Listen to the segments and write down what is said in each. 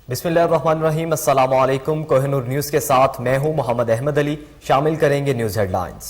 بسم اللہ الرحمن الرحیم، السلام علیکم۔ کوہ نور نیوز کے ساتھ میں ہوں محمد احمد علی۔ شامل کریں گے نیوز ہیڈ لائنز۔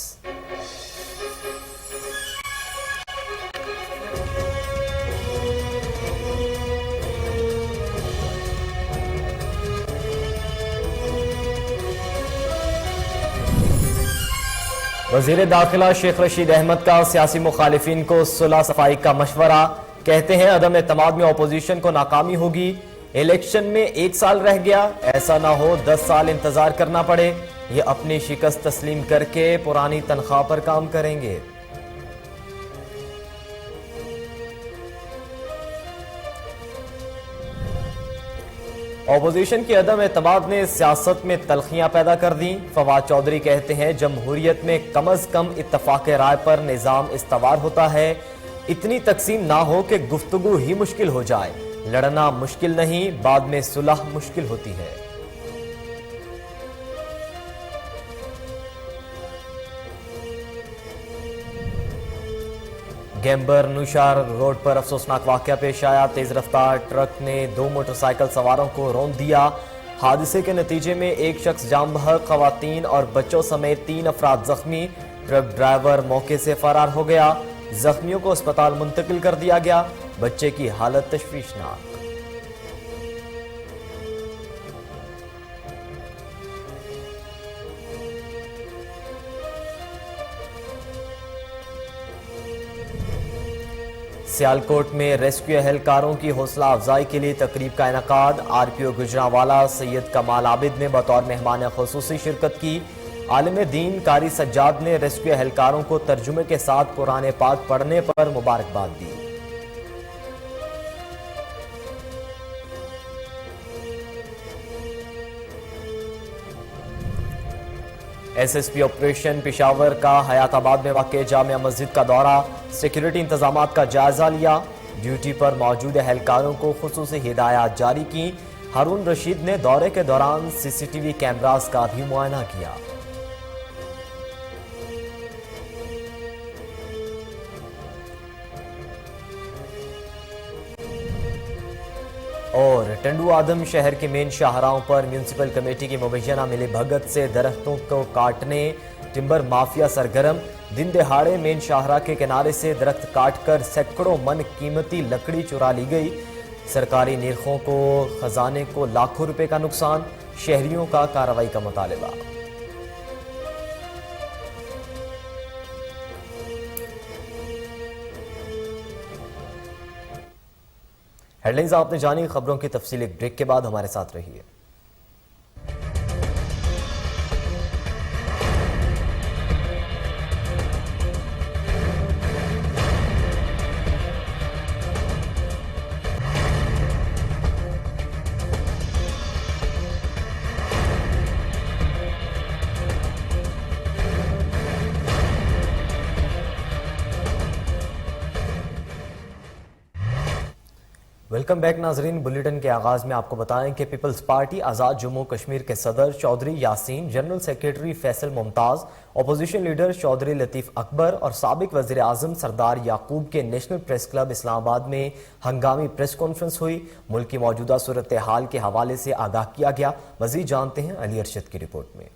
وزیر داخلہ شیخ رشید احمد کا سیاسی مخالفین کو صلح صفائی کا مشورہ، کہتے ہیں عدم اعتماد میں اپوزیشن کو ناکامی ہوگی۔ الیکشن میں 1 سال رہ گیا، ایسا نہ ہو 10 سال انتظار کرنا پڑے۔ یہ اپنی شکست تسلیم کر کے پرانی تنخواہ پر کام کریں گے۔ اپوزیشن کی عدم اعتماد نے سیاست میں تلخیاں پیدا کر دیں۔ فواد چودھری کہتے ہیں جمہوریت میں کم از کم اتفاق رائے پر نظام استوار ہوتا ہے، اتنی تقسیم نہ ہو کہ گفتگو ہی مشکل ہو جائے۔ لڑنا مشکل نہیں، بعد میں صلح مشکل ہوتی ہے۔ گیمبر نوشہر روڈ پر افسوسناک واقعہ پیش آیا۔ تیز رفتار ٹرک نے 2 موٹر سائیکل سواروں کو رون دیا۔ حادثے کے نتیجے میں 1 شخص جاں بحق، خواتین اور بچوں سمیت 3 افراد زخمی۔ ٹرک ڈرائیور موقع سے فرار ہو گیا۔ زخمیوں کو اسپتال منتقل کر دیا گیا۔ بچے کی حالت تشویشناک۔ سیالکوٹ میں ریسکیو اہلکاروں کی حوصلہ افزائی کے لیے تقریب کا انعقاد۔ آر پی او گجرانوالہ سید کمال عابد نے بطور مہمان خصوصی شرکت کی۔ عالم دین قاری سجاد نے ریسکیو اہلکاروں کو ترجمے کے ساتھ قرآن پاک پڑھنے پر مبارکباد دی۔ S S P operation Peshawar کا حیات آباد میں واقع جامع مسجد کا دورہ، سیکیورٹی انتظامات کا جائزہ لیا۔ ڈیوٹی پر موجود اہلکاروں کو خصوصی ہدایات جاری کی۔ ہارون رشید نے دورے کے دوران سی سی ٹی وی کیمراز کا بھی معائنہ کیا۔ اور ٹنڈو آدم شہر کے مین شاہراہوں پر میونسپل کمیٹی کی مبینہ ملی بھگت سے درختوں کو کاٹنے ٹمبر مافیا سرگرم۔ دن دہاڑے مین شاہراہ کے کنارے سے درخت کاٹ کر سینکڑوں من قیمتی لکڑی چرا لی گئی۔ سرکاری نرخوں کو خزانے کو لاکھوں روپے کا نقصان، شہریوں کا کارروائی کا مطالبہ۔ ہیڈ لائنز آپ نے جانی، خبروں کی تفصیل ایک بریک کے بعد ہمارے ساتھ رہیے۔ ویلکم بیک ناظرین۔ بلیٹن کے آغاز میں آپ کو بتائیں کہ پیپلز پارٹی آزاد جموں کشمیر کے صدر چودھری یاسین، جنرل سیکریٹری فیصل ممتاز، اپوزیشن لیڈر چودھری لطیف اکبر اور سابق وزیر اعظم سردار یعقوب کے نیشنل پریس کلب اسلام آباد میں ہنگامی پریس کانفرنس ہوئی۔ ملک کی موجودہ صورتحال کے حوالے سے آگاہ کیا گیا۔ مزید جانتے ہیں علی ارشد کی رپورٹ میں۔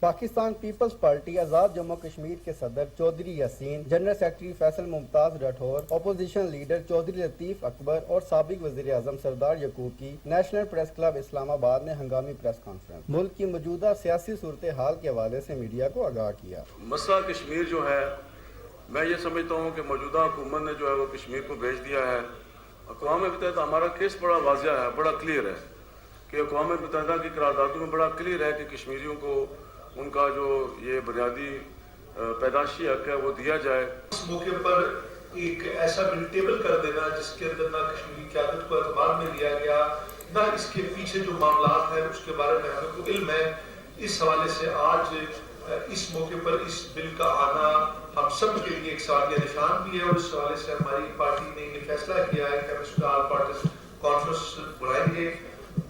پاکستان پیپلز پارٹی آزاد جموں کشمیر کے صدر چودھری یاسین، جنرل سیکریٹری فیصل ممتاز راٹھور، اپوزیشن لیڈر چودھری لطیف اکبر اور سابق وزیر اعظم سردار یعقوب کی نیشنل پریس کلب اسلام آباد میں ہنگامی پریس کانفرنس ملک کی موجودہ سیاسی صورتحال کے حوالے سے میڈیا کو آگاہ کیا۔ مسئلہ کشمیر جو ہے، میں یہ سمجھتا ہوں کہ موجودہ حکومت نے جو ہے وہ کشمیر کو بھیج دیا ہے۔ اقوام متحدہ ہمارا کیس بڑا واضح ہے، بڑا کلیئر ہے کہ اقوام متحدہ کی قراردادوں میں بڑا کلیئر ہے کہ کشمیریوں کو ان کا جو یہ بنیادی پیدائشی حق ہے وہ دیا جائے۔ اس موقع پر ایک ایسا بل ٹیبل کر دینا جس کے اندر نہ کشمیری قیادت کو اعتبار میں لیا گیا، نہ اس کے پیچھے جو معاملات ہیں اس کے بارے میں ہمیں کوئی علم ہے۔ اس حوالے سے آج اس موقع پر اس بل کا آنا ہم سب کے لیے ایک سوال نشان بھی ہے، اور اس حوالے سے ہماری پارٹی نے یہ فیصلہ کیا ہے کہ ہم اس کا آل پارٹیز کانفرنس بلائیں گے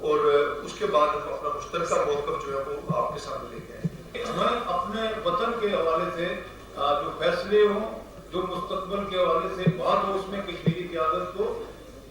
اور اس کے بعد ہم اپنا مشترکہ موقف جو ہے وہ آپ کے سامنے لے کے آئیں گے۔ ہمیں اپنے وطن کے حوالے سے جو فیصلے ہوں، جو مستقبل کے حوالے سے بات ہو، اس میں کشمیری قیادت کو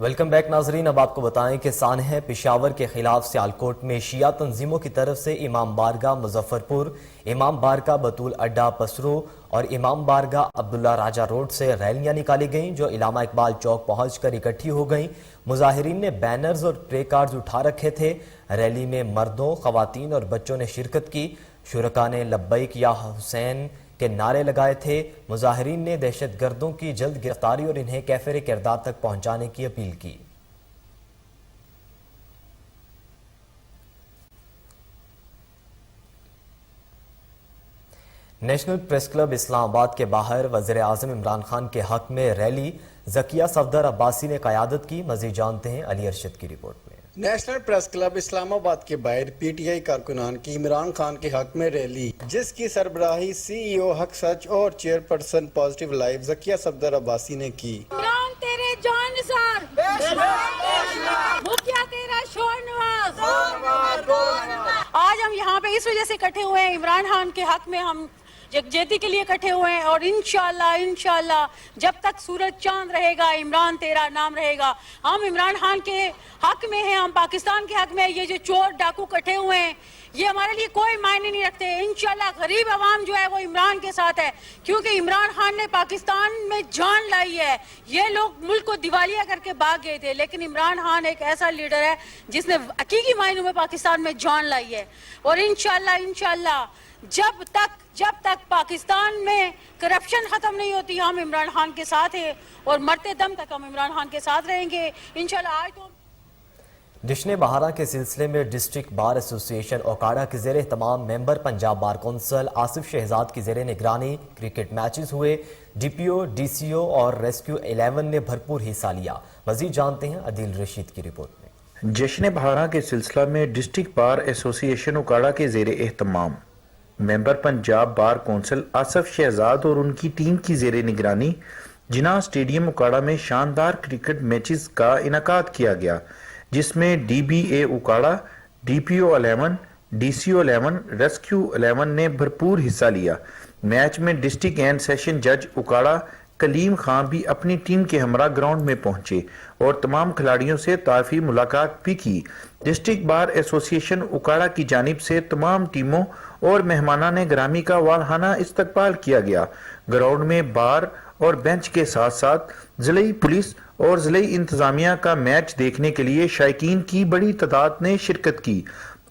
ویلکم بیک ناظرین، اب آپ کو بتائیں کہ سانحہ پشاور کے خلاف سیالکوٹ میں شیعہ تنظیموں کی طرف سے امام بارگاہ مظفر پور، امام بارگاہ بطول اڈا پسرو اور امام بارگاہ عبداللہ راجہ روڈ سے ریلیاں نکالی گئیں جو علامہ اقبال چوک پہنچ کر اکٹھی ہو گئیں۔ مظاہرین نے بینرز اور پلے کارڈز اٹھا رکھے تھے۔ ریلی میں مردوں، خواتین اور بچوں نے شرکت کی۔ شرکاء نے لبیک یا حسین کے نعرے لگائے تھے۔ مظاہرین نے دہشت گردوں کی جلد گرفتاری اور انہیں کیفر کردار تک پہنچانے کی اپیل کی۔ نیشنل پریس کلب اسلام آباد کے باہر وزیر اعظم عمران خان کے حق میں ریلی ذکیہ صفدر عباسی نے قیادت کی۔ مزید جانتے ہیں علی ارشد کی رپورٹ میں۔ نیشنل پریس کلب اسلام آباد کے باہر پی ٹی آئی کارکنان کی عمران خان کے حق میں ریلی، جس کی سربراہی سی ای او حق سچ اور chairperson positive life Zakia Safdar Abbasi نے کی۔ عمران تیرے جان نثار، مکھیا تیرا شور نواز۔ آج ہم یہاں پہ اس وجہ سے اکٹھے ہوئے ہیں، عمران خان کے حق میں ہم یکجہتی کے لیے اکٹھے ہوئے ہیں، اور انشاءاللہ جب تک سورج چاند رہے گا عمران تیرا نام رہے گا۔ ہم عمران خان کے حق میں ہیں، ہم پاکستان کے حق میں ہیں۔ یہ جو چور ڈاکو کٹھے ہوئے ہیں یہ ہمارے لیے کوئی معنی نہیں رکھتے۔ انشاءاللہ غریب عوام جو ہے وہ عمران کے ساتھ ہے، کیونکہ عمران خان نے پاکستان میں جان لائی ہے۔ یہ لوگ ملک کو دیوالیہ کر کے بھاگ گئے تھے، لیکن عمران خان ایک ایسا لیڈر ہے جس نے حقیقی معنوں میں پاکستان میں جان لائی ہے۔ اور انشاءاللہ جب تک پاکستان میں کرپشن ختم نہیں ہوتی ہم عمران خان کے ساتھ ہیں، اور مرتے دم تک ہم عمران خان کے ساتھ رہیں گے انشاءاللہ۔ آج تو جشن بہارہ کے سلسلے میں ڈسٹرکٹ بار ایسوسی ایشن اوکاڑا کے زیر اہتمام ممبر پنجاب بار کونسل آصف شہزاد کی زیر نگرانی کرکٹ میچز ہوئے۔ ڈی پی او، ڈی سی او اور ریسکیو 11 نے بھرپور حصہ لیا۔ مزید جانتے ہیں عدیل رشید کی رپورٹ میں۔ جشن بہارہ کے سلسلہ میں ڈسٹرکٹ بار ایسوسی ایشن اوکاڑا کے زیر اہتمام ممبر پنجاب بار کونسل آصف شہزاد اور ان کی ٹیم کی زیر نگرانی جناح اسٹیڈیم اوکاڑا میں شاندار کرکٹ میچز کا انعقاد کیا گیا، جس میں ڈی بی اے اوکاڑا، ڈی پی او 11، ڈی سی او 11، ریسکیو 11 نے بھرپور حصہ لیا۔ میچ میں ڈسٹرکٹ اینڈ سیشن جج اوکاڑا کلیم خان بھی اپنی ٹیم کے ہمراہ گراؤنڈ میں پہنچے اور تمام کھلاڑیوں سے تعارفی ملاقات بھی کی۔ ڈسٹرکٹ بار ایسوسی ایشن اوکاڑا کی جانب سے تمام ٹیموں اور مہمانان گرامی کا والہانہ استقبال کیا گیا۔ گراؤنڈ میں بار اور بینچ کے ساتھ ساتھ ضلعی پولیس اور ضلعی انتظامیہ کا میچ دیکھنے کے لیے شائقین کی بڑی تعداد نے شرکت کی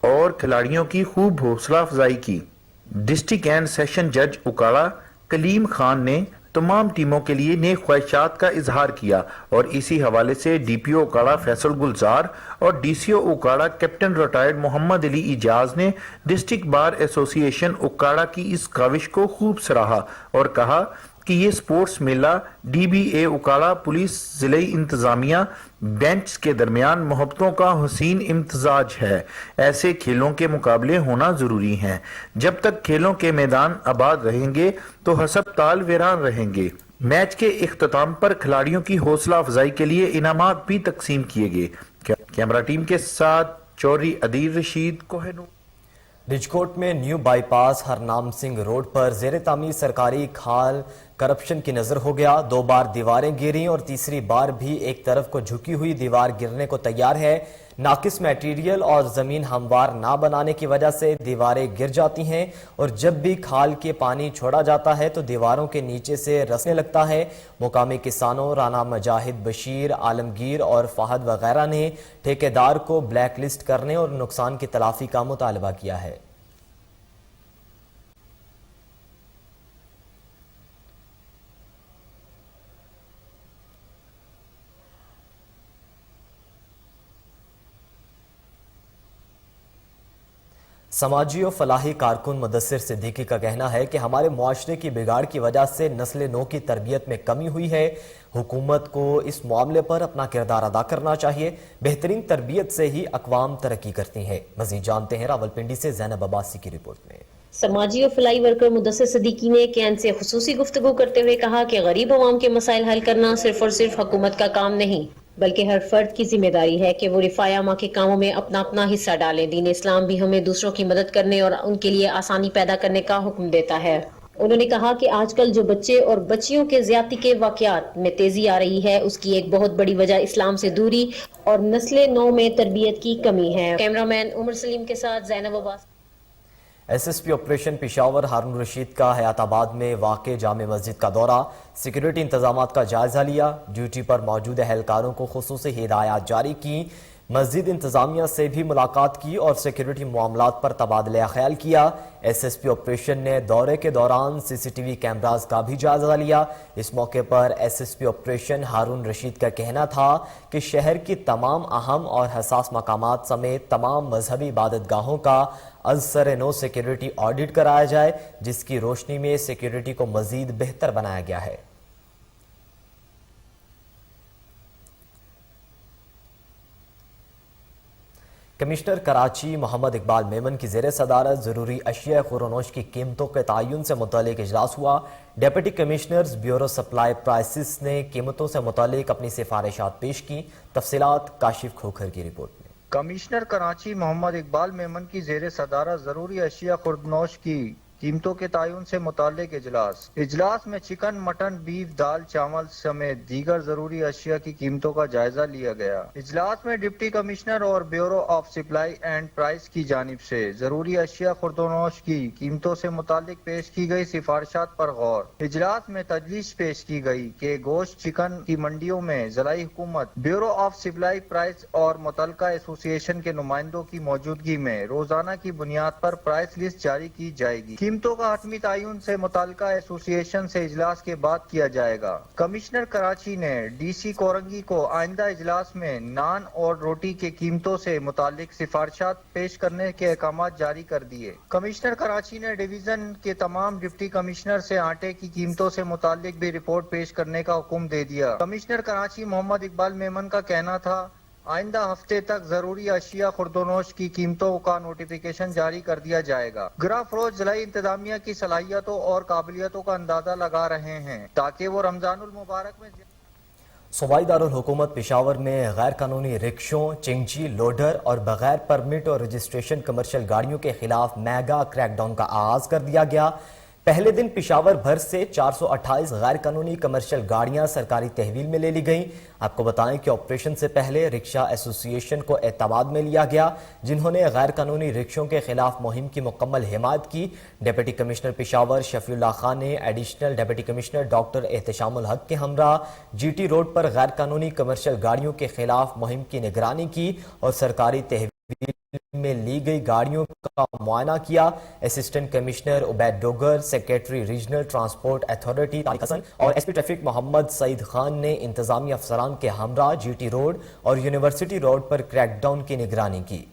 اور کھلاڑیوں کی خوب حوصلہ افزائی کی۔ ڈسٹرکٹ اینڈ سیشن جج اوکاڑا کلیم خان نے تمام ٹیموں کے لیے نیک خواہشات کا اظہار کیا، اور اسی حوالے سے ڈی پی او اوکاڑا فیصل گلزار اور ڈی سی او اوکاڑا کیپٹن ریٹائرڈ محمد علی اجاز نے ڈسٹرکٹ بار ایسوسی ایشن اوکاڑا کی اس کاوش کو خوب سراہا اور کہا کہ یہ سپورٹس میلہ ڈی بی اے اوکاڑا پولیس ضلعی انتظامیہ بینچ کے درمیان محبتوں کا حسین امتزاج ہے۔ ایسے کھیلوں کے مقابلے ہونا ضروری ہیں۔ جب تک کھیلوں کے میدان آباد رہیں گے تو ہسپتال ویران رہیں گے۔ میچ کے اختتام پر کھلاڑیوں کی حوصلہ افزائی کے لیے انعامات بھی تقسیم کیے گئے۔ کیمرہ ٹیم کے ساتھ چوری عدیل رشید کوہنور۔ ڈجکوٹ میں new bypass Harnam Singh road پر زیر تعمیر سرکاری کھال کرپشن کی نظر ہو گیا۔ 2 بار دیواریں گریں اور تیسری بار بھی ایک طرف کو جھکی ہوئی دیوار گرنے کو تیار ہے۔ ناقص میٹیریل اور زمین ہموار نہ بنانے کی وجہ سے دیواریں گر جاتی ہیں، اور جب بھی کھال کے پانی چھوڑا جاتا ہے تو دیواروں کے نیچے سے رسنے لگتا ہے۔ مقامی کسانوں رانا مجاہد بشیر، عالمگیر اور فہد وغیرہ نے ٹھیکیدار کو بلیک لسٹ کرنے اور نقصان کی تلافی کا مطالبہ کیا ہے۔ سماجی و فلاحی کارکن مدثر صدیقی کا کہنا ہے کہ ہمارے معاشرے کی بگاڑ کی وجہ سے نسل نو کی تربیت میں کمی ہوئی ہے۔ حکومت کو اس معاملے پر اپنا کردار ادا کرنا چاہیے۔ بہترین تربیت سے ہی اقوام ترقی کرتی ہیں۔ مزید جانتے ہیں راولپنڈی سے زینب عباسی کی رپورٹ میں۔ سماجی و فلاحی ورکر مدثر صدیقی نے کین سے خصوصی گفتگو کرتے ہوئے کہا کہ غریب عوام کے مسائل حل کرنا صرف اور صرف حکومت کا کام نہیں، بلکہ ہر فرد کی ذمہ داری ہے کہ وہ رفاع عامہ کے کاموں میں اپنا حصہ ڈالیں۔ دین اسلام بھی ہمیں دوسروں کی مدد کرنے اور ان کے لیے آسانی پیدا کرنے کا حکم دیتا ہے۔ انہوں نے کہا کہ آج کل جو بچے اور بچیوں کے زیادتی کے واقعات میں تیزی آ رہی ہے، اس کی ایک بہت بڑی وجہ اسلام سے دوری اور نسل نو میں تربیت کی کمی ہے۔ کیمرہ مین عمر سلیم کے ساتھ Zainab Abbas. S S P operation Peshawar Haroon Rashid کا حیات آباد میں واقع جامع مسجد کا دورہ، سیکیورٹی انتظامات کا جائزہ لیا، ڈیوٹی پر موجود اہلکاروں کو خصوصی ہدایات جاری کی، مسجد انتظامیہ سے بھی ملاقات کی اور سیکیورٹی معاملات پر تبادلہ خیال کیا۔ ایس ایس پی آپریشن نے دورے کے دوران سی سی ٹی وی کیمراز کا بھی جائزہ لیا۔ اس موقع پر S S P operation Haroon Rashid کا کہنا تھا کہ شہر کی تمام اہم اور حساس مقامات سمیت تمام مذہبی عبادت گاہوں کا از سر نو سیکیورٹی آڈٹ کرایا جائے، جس کی روشنی میں سیکیورٹی کو مزید بہتر بنایا گیا ہے۔ کمشنر کراچی محمد اقبال میمن کی زیر صدارت ضروری اشیاء خورونوش کی قیمتوں کے تعین سے متعلق اجلاس ہوا۔ Deputy commissioners bureau supply prices نے قیمتوں سے متعلق اپنی سفارشات پیش کی۔ تفصیلات کاشف کھوکھر کی رپورٹ میں۔ کمشنر کراچی محمد اقبال میمن کی زیر صدارت ضروری اشیاء خوردنوش کی قیمتوں کے تعین سے متعلق اجلاس میں چکن، مٹن، بیف، دال، چاول سمیت دیگر ضروری اشیاء کی قیمتوں کا جائزہ لیا گیا۔ اجلاس میں ڈپٹی کمشنر اور bureau of supply and price کی جانب سے ضروری اشیاء خوردنوش کی قیمتوں سے متعلق پیش کی گئی سفارشات پر غور۔ اجلاس میں تجویز پیش کی گئی کہ گوشت چکن کی منڈیوں میں ضلعی حکومت، بیورو آف سپلائی پرائس اور متعلقہ ایسوسی ایشن کے نمائندوں کی موجودگی میں روزانہ کی بنیاد پر پرائس لسٹ جاری کی جائے گی۔ قیمتوں کا حتمی تعین سے متعلقہ ایسوسی ایشن سے اجلاس کے بعد کیا جائے گا۔ کمشنر کراچی نے ڈی سی کورنگی کو آئندہ اجلاس میں نان اور روٹی کے قیمتوں سے متعلق سفارشات پیش کرنے کے احکامات جاری کر دیے۔ کمشنر کراچی نے ڈویژن کے تمام ڈپٹی کمشنر سے آٹے کی قیمتوں سے متعلق بھی رپورٹ پیش کرنے کا حکم دے دیا۔ کمشنر کراچی محمد اقبال میمن کا کہنا تھا آئندہ ہفتے تک ضروری اشیاء خوردونوش کی قیمتوں کا نوٹیفیکیشن جاری کر دیا جائے گا۔ گراہ فروش ضلعی انتظامیہ کی صلاحیتوں اور قابلیتوں کا اندازہ لگا رہے ہیں تاکہ وہ رمضان المبارک میں صوبائی دارالحکومت پشاور میں غیر قانونی رکشوں، چنگجی، لوڈر اور بغیر پرمٹ اور رجسٹریشن کمرشل گاڑیوں کے خلاف میگا کریک ڈاؤن کا آغاز کر دیا گیا۔ پہلے دن پشاور بھر سے 428 غیر قانونی کمرشل گاڑیاں سرکاری تحویل میں لے لی گئیں۔ آپ کو بتائیں کہ آپریشن سے پہلے رکشہ ایسوسی ایشن کو اعتماد میں لیا گیا، جنہوں نے غیر قانونی رکشوں کے خلاف مہم کی مکمل حمایت کی۔ Deputy commissioner Peshawar Shafiullah Khan نے additional deputy commissioner doctor Ehtisham Ulhaq کے ہمراہ جی ٹی روڈ پر غیر قانونی کمرشل گاڑیوں کے خلاف مہم کی نگرانی کی اور سرکاری تحویل میں لی گئی گاڑیوں کا معائنہ کیا۔ Assistant commissioner Obaid Dogar, secretary regional transport authority Tariq Hassan اور S P traffic Muhammad Saeed Khan نے انتظامی افسران کے ہمراہ جی ٹی روڈ اور یونیورسٹی روڈ پر کریک ڈاؤن کی نگرانی کی۔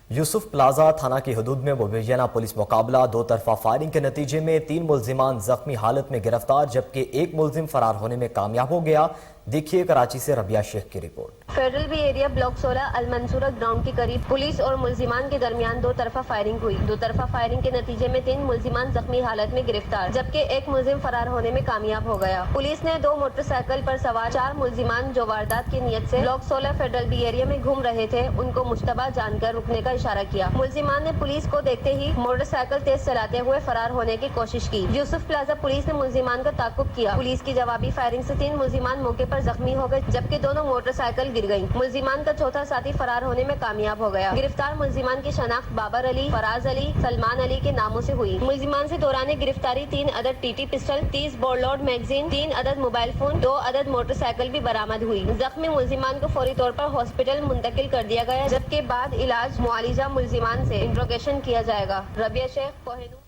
یوسف پلازا تھانہ کی حدود میں مبینہ پولیس مقابلہ، دو طرفہ فائرنگ کے نتیجے میں 3 ملزمان زخمی حالت میں گرفتار جبکہ ایک ملزم فرار ہونے میں کامیاب ہو گیا۔ دیکھیے کراچی سے ربیہ شیخ کی report. Federal B area block 16 Almansoora ground کے قریب پولیس اور ملزمان کے درمیان دو طرفہ فائرنگ ہوئی۔ دو طرفہ فائرنگ کے نتیجے میں 3 ملزمان زخمی حالت میں گرفتار جبکہ ایک ملزم فرار ہونے میں کامیاب ہو گیا۔ پولیس نے 2 موٹر سائیکل پر سوار 4 ملزمان جو واردات کی نیت سے بلاک 16 فیڈرل بی ایریا میں گھوم رہے تھے ان کو مشتبہ جان کر رکنے کا اشارہ کیا۔ ملزمان نے پولیس کو دیکھتے ہی موٹر سائیکل تیز چلاتے ہوئے فرار ہونے کی کوشش کی۔ یوسف پلازا پولیس نے ملزمان کا تعاقب کیا۔ پولیس کی جوابی فائرنگ سے 3 ملزمان موقع پر زخمی ہو گئے جبکہ دونوں موٹر سائیکل گر گئیں۔ ملزمان کا چوتھا ساتھی فرار ہونے میں کامیاب ہو گیا۔ گرفتار ملزمان کی شناخت بابر علی، فراز علی، سلمان علی کے ناموں سے ہوئی۔ ملزمان سے دوران گرفتاری 3 عدد T T pistol, 30 bore load magazine, 3 عدد موبائل فون، 2 عدد موٹر سائیکل بھی برآمد ہوئی۔ زخمی ملزمان کو فوری طور پر ہاسپٹل منتقل کر دیا گیا جبکہ بعد علاج معالجہ ملزمان سے انٹروگیشن کیا جائے گا۔ ربیہ شیخ، کوہنور۔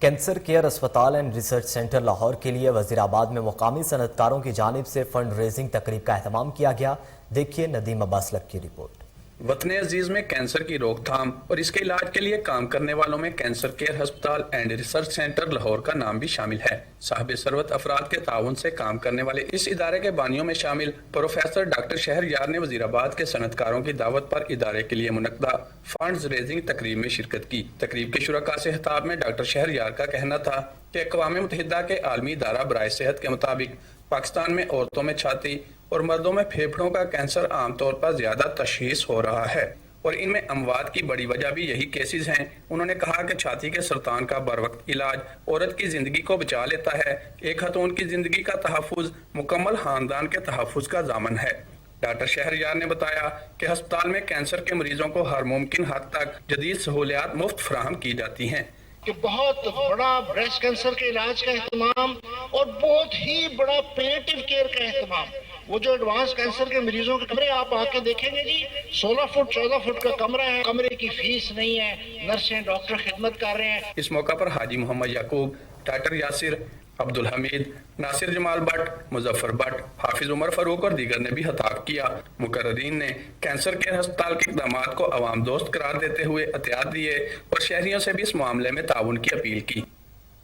کینسر کیئر اسپتال اینڈ ریسرچ سینٹر لاہور کے لیے وزیر آباد میں مقامی صنعت کاروں کی جانب سے فنڈ ریزنگ تقریب کا اہتمام کیا گیا۔ دیکھیے ندیم عباس لک کی رپورٹ۔ وطن عزیز میں کینسر کی روک تھام اور اس کے علاج کے لیے کام کرنے والوں میں کینسر کیئر ہسپتال اینڈ ریسرچ سینٹر لاہور کا نام بھی شامل ہے۔ صاحب ثروت افراد کے تعاون سے کام کرنے والے اس ادارے کے بانیوں میں شامل پروفیسر ڈاکٹر شہریار نے وزیر آباد کے صنعت کاروں کی دعوت پر ادارے کے لیے منعقدہ فنڈز ریزنگ تقریب میں شرکت کی۔ تقریب کے شرکاء سے خطاب میں ڈاکٹر شہریار کا کہنا تھا کہ اقوام متحدہ کے عالمی ادارہ برائے صحت کے مطابق پاکستان میں عورتوں میں چھاتی اور مردوں میں پھیپھڑوں کا کینسر عام طور پر زیادہ تشخیص ہو رہا ہے۔ اور ان میں اموات کی بڑی وجہ بھی یہی کیسز ہیں۔ انہوں نے کہا کہ چھاتی کے سرطان کا بروقت علاج عورت کی زندگی کو بچا لیتا ہے۔ ایک خاتون کی زندگی کا تحفظ مکمل خاندان کے تحفظ کا ضامن ہے۔ ڈاکٹر شہریار نے بتایا کہ ہسپتال میں کینسر کے مریضوں کو ہر ممکن حد تک جدید سہولیات مفت فراہم کی جاتی ہیں۔ کہ بہت بڑا بریسٹ کینسر کے علاج کا اہتمام اور بہت ہی بڑا پریونٹیو کیئر کا اہتمام۔ وہ جو ایڈوانس کینسر کے مریضوں کے کمرے آپ آ کے دیکھیں گے جی، 16 فٹ 14 فٹ کا کمرہ ہے، کمرے کی فیس نہیں ہے، نرسیں ڈاکٹر خدمت کر رہے ہیں۔ اس موقع پر حاجی محمد یعقوب، ڈاکٹر یاسر، عبدالحمید، ناصر جمال بٹ، مظفر بٹ، حافظ عمر فاروق اور دیگر نے بھی خطاب کیا۔ مقررین نے کینسر کیئر ہسپتال کے اقدامات کو عوام دوست قرار دیتے ہوئے احتیاط دیے اور شہریوں سے بھی اس معاملے میں تعاون کی اپیل کی۔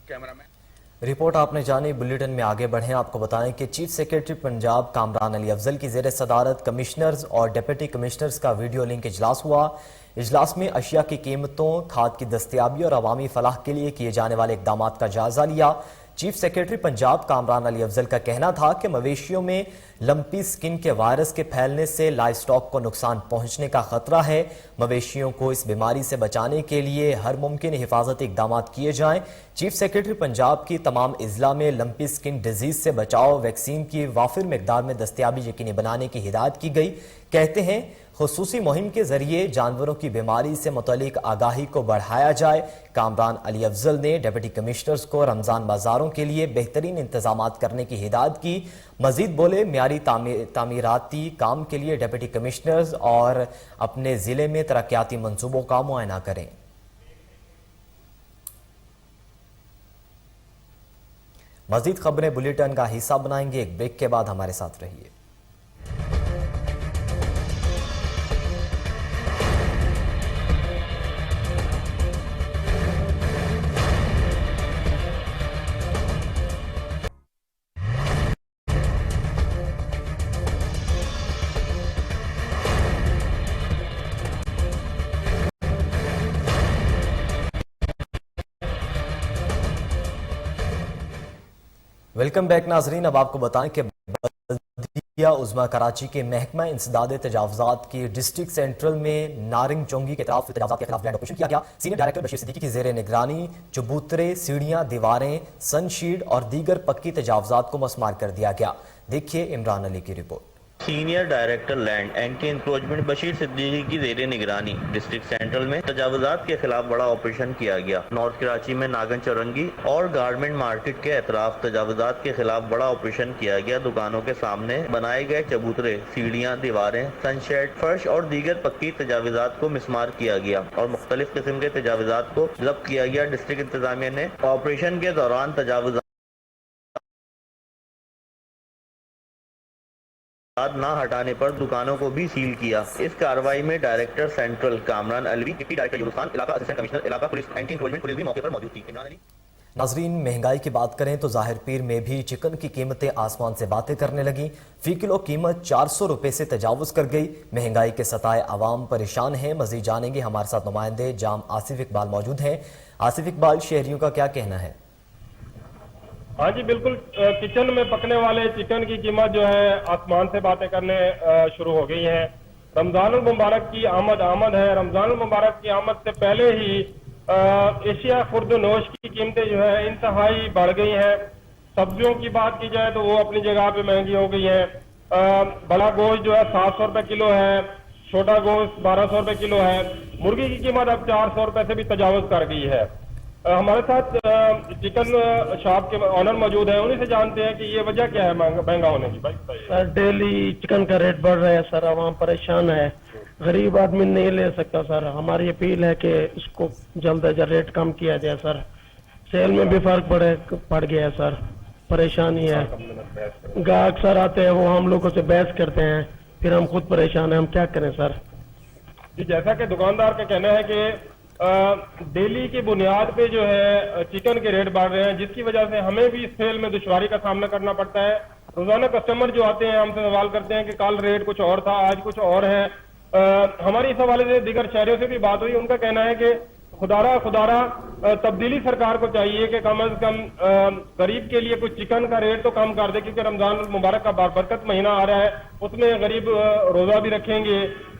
کیمرامین رپورٹ آپ نے جانی۔ بلیٹن میں آگے بڑھیں، آپ کو بتائیں کہ چیف سیکرٹری پنجاب کامران علی افضل کی زیر صدارت کمشنرز اور ڈپٹی کمشنرز کا ویڈیو لنک اجلاس ہوا۔ اجلاس میں اشیاء کی قیمتوں، کھاد کی دستیابی اور عوامی فلاح کے لیے کیے جانے والے اقدامات کا جائزہ لیا۔ چیف سیکرٹری پنجاب کامران علی افضل کا کہنا تھا کہ مویشیوں میں لمپی سکن کے وائرس کے پھیلنے سے لائف سٹاک کو نقصان پہنچنے کا خطرہ ہے۔ مویشیوں کو اس بیماری سے بچانے کے لیے ہر ممکن حفاظتی اقدامات کیے جائیں۔ چیف سیکرٹری پنجاب کی تمام اضلاع میں لمپی سکن ڈیزیز سے بچاؤ ویکسین کی وافر مقدار میں دستیابی یقینی بنانے کی ہدایت کی گئی۔ کہتے ہیں خصوصی مہم کے ذریعے جانوروں کی بیماری سے متعلق آگاہی کو بڑھایا جائے۔ کامران علی افضل نے ڈپٹی کمشنرز کو رمضان بازاروں کے لیے بہترین انتظامات کرنے کی ہدایت کی۔ مزید بولے معیاری تعمیراتی کام کے لیے ڈپٹی کمشنرز اور اپنے ضلع میں ترقیاتی منصوبوں کا معائنہ کریں۔ مزید خبریں بلیٹن کا حصہ بنائیں گے، ایک بریک کے بعد ہمارے ساتھ رہیے۔ ویلکم بیک ناظرین، اب آپ کو بتائیں کہ بلدیہ عظمیٰ کراچی کے محکمہ انسداد تجاوزات کی ڈسٹرکٹ سینٹرل میں نارنگ چونگی کے طرف تجاوزات کے خلاف لینڈ آپریشن کیا گیا۔ سینئر ڈائریکٹر بشیر صدیقی کی زیر نگرانی چبوترے، سیڑھیاں، دیواریں، سن شیڈ اور دیگر پکی تجاوزات کو مسمار کر دیا گیا۔ دیکھیے عمران علی کی report. Senior director land anti encroachment Bashir Siddiqui کی زیر نگرانی ڈسٹرکٹ سینٹرل میں تجاوزات کے خلاف بڑا آپریشن کیا گیا۔ نارتھ کراچی میں ناگن چورنگی اور گارمنٹ مارکیٹ کے اطراف تجاوزات کے خلاف بڑا آپریشن کیا گیا۔ دکانوں کے سامنے بنائے گئے چبوترے، سیڑھیاں، دیواریں، سن شیڈ، فرش اور دیگر پکی تجاوزات کو مسمار کیا گیا اور مختلف قسم کے تجاوزات کو ضبط کیا گیا۔ ڈسٹرکٹ انتظامیہ نے آپریشن کے دوران تجاوزات نہ ہٹانے پر دکانوں کو بھی سیل کیا۔ اس کارروائی میں director central Kamran Alvi, deputy director Younis Khan, علاقہ اسسٹنٹ کمشنر علاقہ پولیس اینٹی انکروچمنٹ پولیس بھی موقع پر موجود تھی۔ عمران علی۔ ناظرین، مہنگائی کی بات کریں تو ظاہر پیر میں بھی چکن کی قیمتیں آسمان سے باتیں کرنے لگیں۔ فی کلو قیمت 400 روپے سے تجاوز کر گئی۔ مہنگائی کے ستائے عوام پریشان ہیں۔ مزید جانیں گے، ہمارے ساتھ نمائندے جام آصف اقبال موجود ہیں۔ آصف اقبال، شہریوں کا کیا کہنا ہے؟ ہاں جی بالکل، کچن میں پکنے والے چکن کی قیمت جو ہے آسمان سے باتیں کرنے شروع ہو گئی ہیں۔ رمضان المبارک کی آمد ہے۔ رمضان المبارک کی آمد سے پہلے ہی اشیاء خرد و نوش کی قیمتیں جو ہے انتہائی بڑھ گئی ہیں۔ سبزیوں کی بات کی جائے تو وہ اپنی جگہ پہ مہنگی ہو گئی ہیں۔ بڑا گوشت جو ہے 700 روپے کلو ہے، چھوٹا گوشت 1200 روپے کلو ہے۔ مرغی کی قیمت اب 400 روپے سے بھی تجاوز کر گئی ہے۔ ہمارے ساتھ چکن شاپ کے آنر موجود ہیں، انہیں سے جانتے ہیں کہ یہ وجہ کیا ہے مہنگا ہونے کی۔ سر ڈیلی چکن کا ریٹ بڑھ رہا ہے سر، عوام پریشان ہے، غریب آدمی نہیں لے سکتا سر۔ ہماری اپیل ہے کہ اس کو جلد از جلد ریٹ کم کیا جائے سر۔ سیل میں بھی فرق پڑ گیا ہے سر، پریشانی ہے۔ گاہک سر آتے ہیں، وہ ہم لوگوں سے بحث کرتے ہیں، پھر ہم خود پریشان ہیں، ہم کیا کریں سر؟ جی جیسا کہ دکاندار کا کہنا ہے کہ ڈیلی کی بنیاد پہ جو ہے چکن کے ریٹ بڑھ رہے ہیں، جس کی وجہ سے ہمیں بھی اس سیل میں دشواری کا سامنا کرنا پڑتا ہے۔ روزانہ کسٹمر جو آتے ہیں ہم سے سوال کرتے ہیں کہ کل ریٹ کچھ اور تھا، آج کچھ اور ہے۔ ہماری اس حوالے سے دیگر شہریوں سے بھی بات ہوئی، ان کا کہنا ہے کہ خدارہ تبدیلی سرکار کو چاہیے کہ کم از کم غریب کے لیے کچھ چکن کا ریٹ تو کم کر دے، کیونکہ رمضان المبارک کا بابرکت مہینہ آ رہا ہے، اس میں غریب روزہ بھی رکھیں گے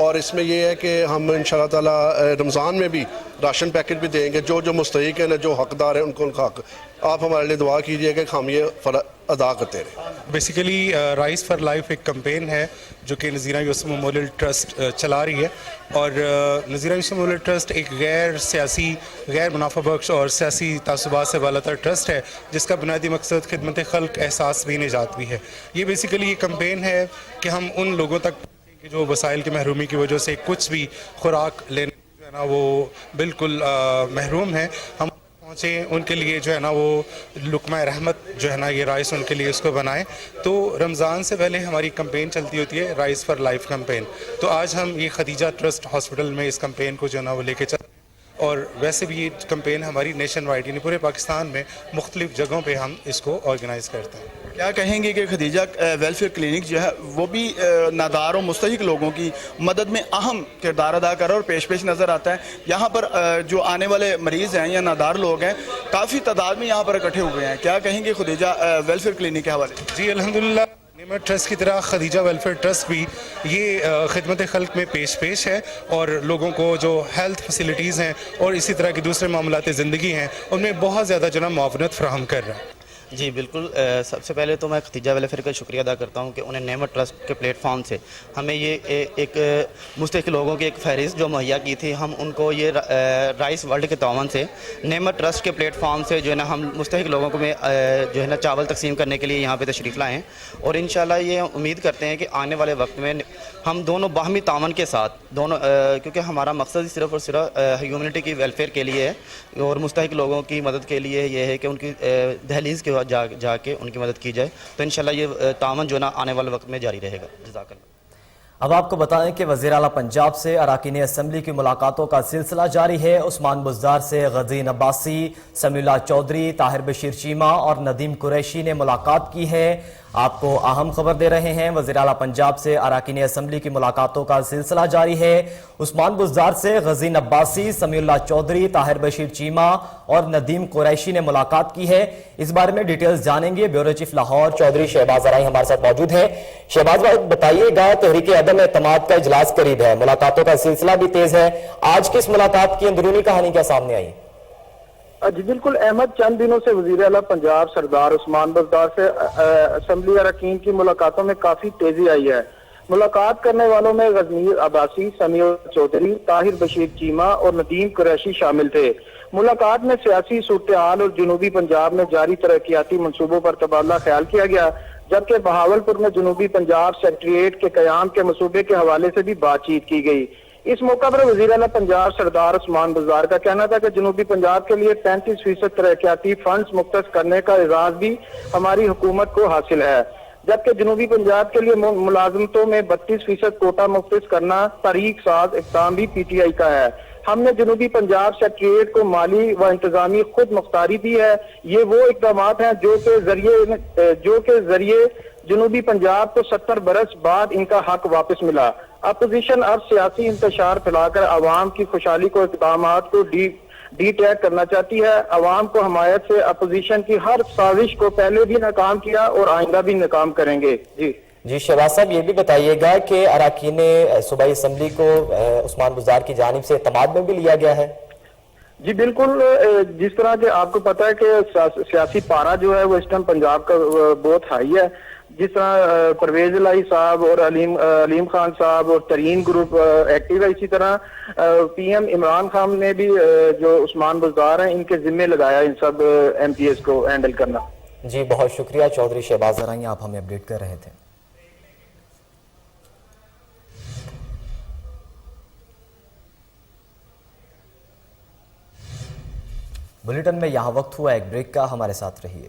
اور اس میں یہ ہے کہ ہم انشاءاللہ تعالی رمضان میں بھی راشن پیکٹ بھی دیں گے. جو مستحق ہیں, جو حقدار ہیں, ان کا حق. آپ ہمارے لیے دعا کیجئے کہ ہم یہ فرض ادا کرتے رہیں. بیسیکلی رائس فار لائف ایک کمپین ہے جو کہ نذیرہ یوسف میموریل ٹرسٹ چلا رہی ہے, اور نذیرہ یوسف میموریل ٹرسٹ ایک غیر سیاسی, غیر منافع بخش اور سیاسی تعصبات سے بالاتر ٹرسٹ ہے جس کا بنیادی مقصد خدمت خلق, احساس بھی, نجات بھی ہے. یہ بیسیکلی یہ کمپین ہے کہ ہم ان لوگوں تک جو وسائل کی محرومی کی وجہ سے کچھ بھی خوراک لینے جو ہے نا وہ بالکل محروم ہیں, ہم پہنچیں ان کے لیے جو ہے نا وہ لقمہ رحمت جو ہے نا یہ رائس ان کے لیے اس کو بنائیں. تو رمضان سے پہلے ہماری کمپین چلتی ہوتی ہے رائس فار لائف کمپین. تو آج ہم یہ خدیجہ ٹرسٹ ہاسپٹل میں اس کمپین کو جو ہے نا وہ لے کے چلتے ہیں, اور ویسے بھی یہ کمپین ہماری نیشن وائڈ یعنی پورے پاکستان میں مختلف جگہوں پہ ہم اس کو آرگنائز کرتے ہیں. کیا کہیں گے کہ خدیجہ ویلفیئر کلینک جو ہے وہ بھی نادار و مستحق لوگوں کی مدد میں اہم کردار ادا کر رہا ہے اور پیش نظر آتا ہے. یہاں پر جو آنے والے مریض ہیں یا نادار لوگ ہیں کافی تعداد میں یہاں پر اکٹھے ہوئے ہیں, کیا کہیں گے خدیجہ ویلفیئر کلینک کے حوالے؟ جی الحمدللہ, نعمت ٹرسٹ کی طرح خدیجہ ویلفیئر ٹرسٹ بھی یہ خدمت خلق میں پیش ہے, اور لوگوں کو جو ہیلتھ فیسلٹیز ہیں اور اسی طرح کے دوسرے معاملات زندگی ہیں ان میں بہت زیادہ جو ہے معاونت فراہم کر رہا ہے. جی بالکل, سب سے پہلے تو میں خدیجہ ویلفیئر کا شکریہ ادا کرتا ہوں کہ انہیں نعمت ٹرسٹ کے پلیٹ فارم سے ہمیں یہ ایک مستحق لوگوں کی ایک فہرست جو مہیا کی تھی, ہم ان کو یہ رائس ورلڈ کے تعاون سے نعمت ٹرسٹ کے پلیٹ فارم سے جو ہے نا ہم مستحق لوگوں کو میں جو ہے نا چاول تقسیم کرنے کے لیے یہاں پہ تشریف لائے ہیں. اور انشاءاللہ یہ امید کرتے ہیں کہ آنے والے وقت میں ہم دونوں باہمی تعاون کے ساتھ دونوں, کیونکہ ہمارا مقصد صرف اور صرف ہیومنٹی کی ویلفیئر کے لیے ہے اور مستحق لوگوں کی مدد کے لیے یہ ہے کہ ان کی دہلیز کے جا کے ان کی مدد کی جائے. تو انشاءاللہ یہ تعاون جو نا آنے والے وقت میں جاری رہے گا. جزاک اللہ. اب آپ کو بتائیں کہ وزیر اعلیٰ پنجاب سے اراکین اسمبلی کی ملاقاتوں کا سلسلہ جاری ہے. عثمان بزدار سے غزین عباسی, سمیع اللہ چودھری, طاہر بشیر چیمہ اور ندیم قریشی نے ملاقات کی ہے. آپ کو اہم خبر دے رہے ہیں, وزیر اعلیٰ پنجاب سے اراکین اسمبلی کی ملاقاتوں کا سلسلہ جاری ہے. عثمان بزدار سے غزین عباسی, سمیع اللہ چودھری, طاہر بشیر چیمہ اور ندیم قریشی نے ملاقات کی ہے. اس بارے میں ڈیٹیلز جانیں گے. بیورو چیف لاہور چودھری شہباز ارائیں ہمارے ساتھ موجود ہیں. شہباز بھائی بتائیے گا, تحریک عدم اعتماد کا اجلاس قریب ہے, ملاقاتوں کا سلسلہ بھی تیز ہے, آج کس ملاقات کی اندرونی کہانی کیا سامنے آئی؟ جی بالکل احمد, چند دنوں سے وزیر اعلیٰ پنجاب سردار عثمان بزدار سے اسمبلی اراکین کی ملاقاتوں میں کافی تیزی آئی ہے. ملاقات کرنے والوں میں غزین عباسی, سمیع چودھری, طاہر بشیر چیمہ اور ندیم قریشی شامل تھے. ملاقات میں سیاسی صورتحال اور جنوبی پنجاب میں جاری ترقیاتی منصوبوں پر تبادلہ خیال کیا گیا, جبکہ بہاولپور میں جنوبی پنجاب سیکریٹریٹ کے قیام کے منصوبے کے حوالے سے بھی بات چیت کی گئی. اس موقع پر وزیر اعلیٰ پنجاب سردار عثمان بزدار کا کہنا تھا کہ جنوبی پنجاب کے لیے 35% ترقیاتی فنڈز مختص کرنے کا اعزاز بھی ہماری حکومت کو حاصل ہے, جبکہ جنوبی پنجاب کے لیے ملازمتوں میں 32% کوٹا مختص کرنا تحریک ساز اقدام بھی پی ٹی آئی کا ہے. ہم نے جنوبی پنجاب سیکریٹریٹ کو مالی و انتظامی خود مختاری دی ہے. یہ وہ اقدامات ہیں جو کے ذریعے جنوبی پنجاب کو 70 برس بعد ان کا حق واپس ملا. اپوزیشن اب سیاسی انتشار پھیلا کر عوام کی خوشحالی کو اقدامات کو ڈی ٹیگ کرنا چاہتی ہے. عوام کو حمایت سے اپوزیشن کی ہر سازش کو پہلے بھی ناکام کیا اور آئندہ بھی ناکام کریں گے. جی شہباز صاحب, یہ بھی بتائیے گا کہ اراکین صوبائی اسمبلی کو عثمان بزدار کی جانب سے اعتماد میں بھی لیا گیا ہے؟ جی بالکل, جس طرح کہ آپ کو پتا ہے کہ سیاسی پارا جو ہے وہ اس ٹائم پنجاب کا بہت ہائی ہے. جس طرح پرویز الہی صاحب اور علیم خان صاحب اور ترین گروپ ایکٹیو ہے, اسی طرح پی ایم عمران خان نے بھی جو عثمان بزدار ہیں ان کے ذمہ لگایا ان سب ایم پی ایس کو ہینڈل کرنا. جی بہت شکریہ چودھری شہباز ارائیں, آپ ہمیں اپڈیٹ کر رہے تھے. بلیٹن میں یہاں وقت ہوا ایک بریک کا, ہمارے ساتھ رہیے.